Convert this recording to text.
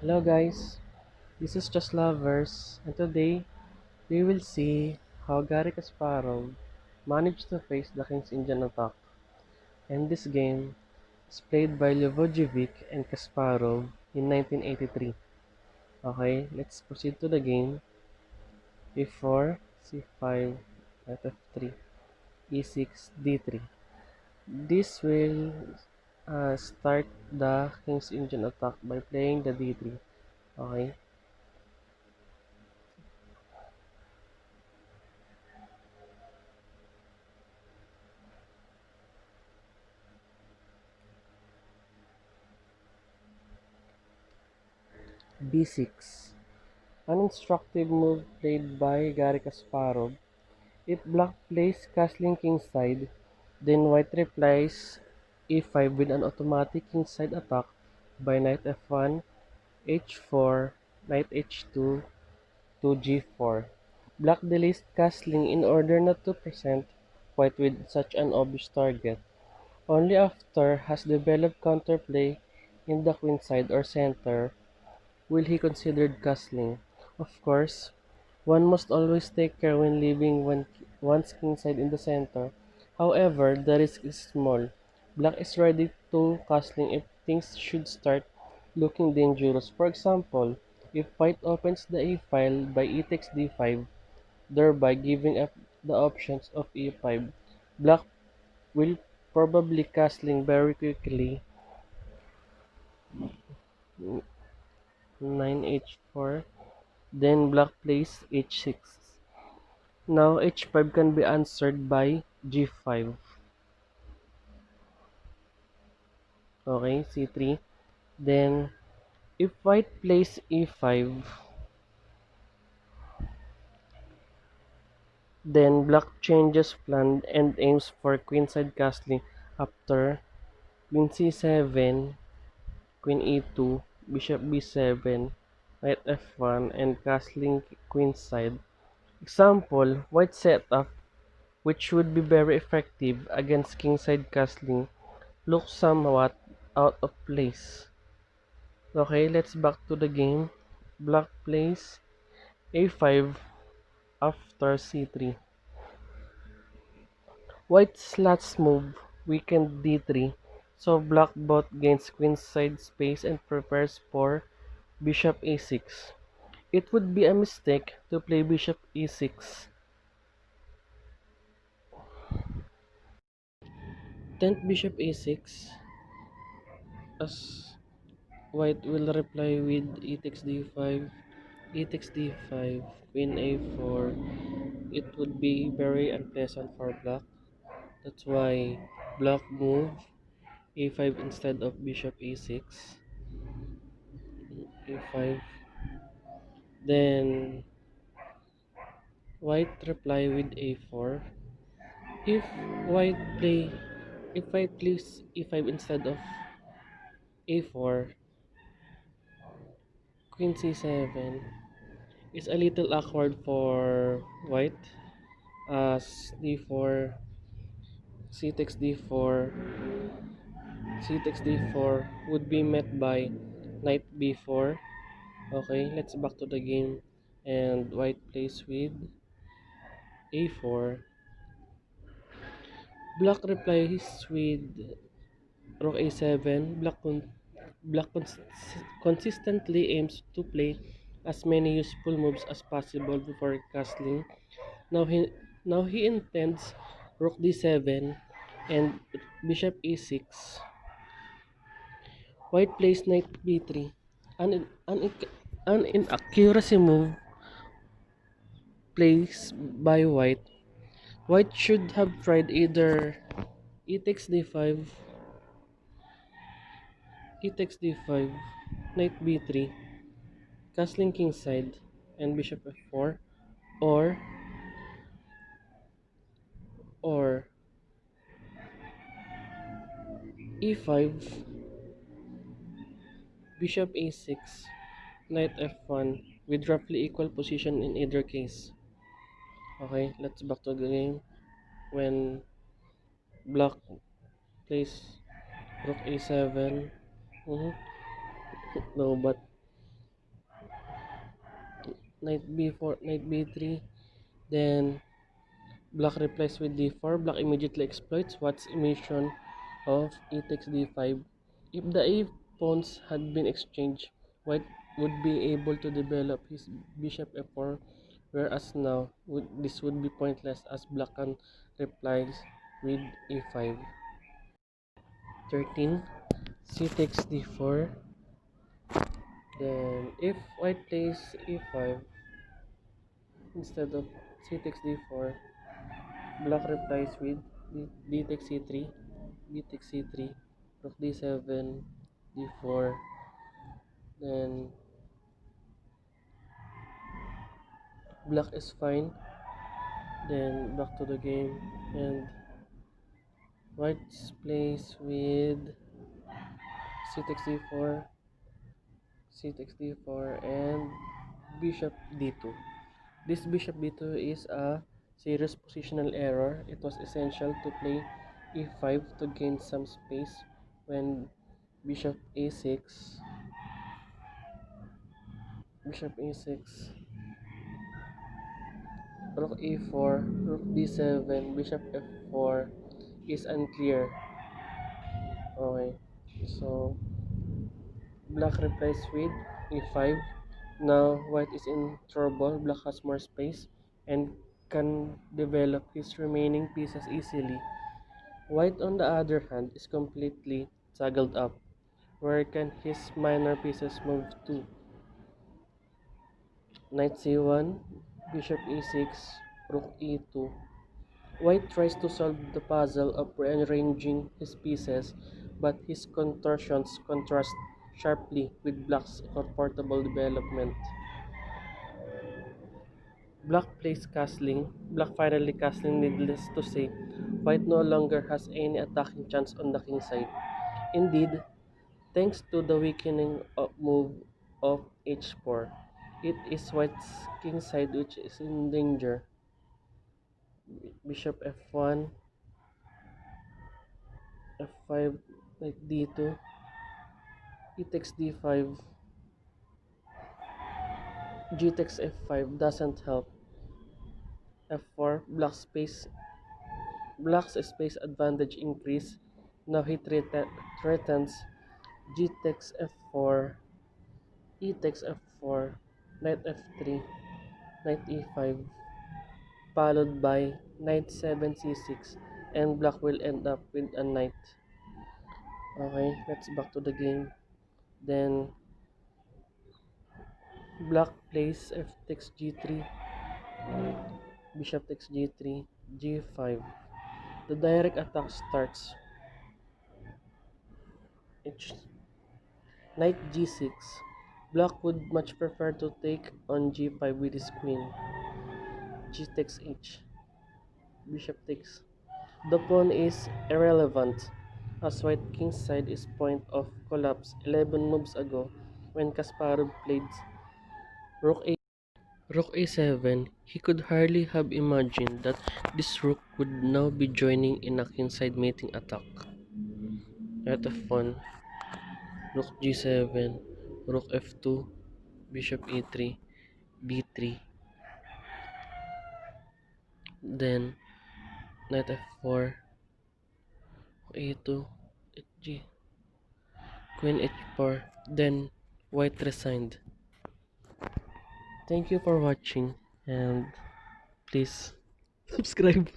Hello guys, this is Just Lovers, and today we will see how Garry Kasparov managed to face the King's Indian attack. And this game is played by Levojevic and Kasparov in 1983. Okay, let's proceed to the game. E4, C5, knight F3, E6, D3. This will start the King's Indian attack by playing the D3. Okay, B6. An instructive move played by Garry Kasparov. If black plays castling kingside, then white replies e5 with an automatic kingside attack by knight f1, h4, knight h2 to g4. Black delays castling in order not to present white with such an obvious target. Only after has developed counterplay in the queenside or center will he consider castling. Of course, one must always take care when leaving one's kingside in the center. However, the risk is small. Black is ready to castling if things should start looking dangerous. For example, if white opens the a file by e takes d5, thereby giving up the options of e5, black will probably castling very quickly 9h4. Then black plays h6. Now h5 can be answered by g5. Okay, c3. Then if white plays e5, then black changes plan and aims for queenside castling after queen c7, queen e2, bishop b7, knight f1, and castling queenside. Example, white setup, which would be very effective against kingside castling, looks somewhat out of place. Okay, let's back to the game. Black plays a5 after c3. White's last move weakened d3, so black both gains queenside space and prepares for bishop a6. It would be a mistake to play bishop e6. Then bishop a6, as white will reply with e takes d5, e takes d5, queen a4. It would be very unpleasant for black. That's why black move a5 instead of bishop a6. a5. Then white reply with a4. If white play if white plays e5 instead of a4, queen c7 is a little awkward for white, as d4, c takes d4, c takes d4 would be met by knight b4. Okay, let's back to the game, and white plays with a4. Black replies with rook a7. Consistently aims to play as many useful moves as possible before castling. Now he now he intends rook d7 and bishop e6. White plays knight b3. An inaccuracy move plays by white. White should have tried either e takes d5, e takes d5, knight b3, castling kingside, and bishop f4, or or e5, bishop a6, knight f1, with roughly equal position in either case. Okay, let's back to the game. When black plays rook a7, no, but knight b4, knight b3. Then black replies with d4. Black immediately exploits Watt's emission of e takes d5. If the a pawns had been exchanged, white would be able to develop his bishop f4, whereas now this would be pointless as black can replies with e5. 13. C takes d4. Then if white plays e5 instead of c takes d4, black replies with d takes c3, b takes c3, rook d7, d4. Then black is fine. Then back to the game, and white plays with c takes d4, c takes d4, and bishop d2. This bishop d2 is a serious positional error. It was essential to play e5 to gain some space when bishop a6, bishop a6, rook e4, rook d7, bishop f4 is unclear. Okay, so black replies with e5. Now white is in trouble. Black has more space and can develop his remaining pieces easily. White, on the other hand, is completely tangled up. Where can his minor pieces move to? Knight c1, bishop e6, rook e2. White tries to solve the puzzle of rearranging his pieces, but his contortions contrast sharply with black's comfortable development. Black plays castling. Black finally castling, needless to say. White no longer has any attacking chance on the king side. Indeed, thanks to the weakening move of h4, it is White's king side which is in danger. Bishop f1, f5, knight d2, e takes d5, g takes f5 doesn't help. f4, black's space advantage increase. Now he threatens g takes f4, e takes f4, knight f3, knight e5, followed by knight 7 c6, and black will end up with a knight. Okay, let's back to the game. Then black plays f takes g3, bishop takes g3, g5. The direct attack starts. H knight g6. Black would much prefer to take on g5 with his queen. G takes h. Bishop takes. The pawn is irrelevant, as white king's side is point of collapse 11 moves ago when Kasparov played rook a rook a7. He could hardly have imagined that this rook would now be joining in a kingside mating attack. Knight f1, rook g7, rook f2, bishop e3, b3, then knight f4, a2, g, queen h4, then white resigned. Thank you for watching, and please subscribe.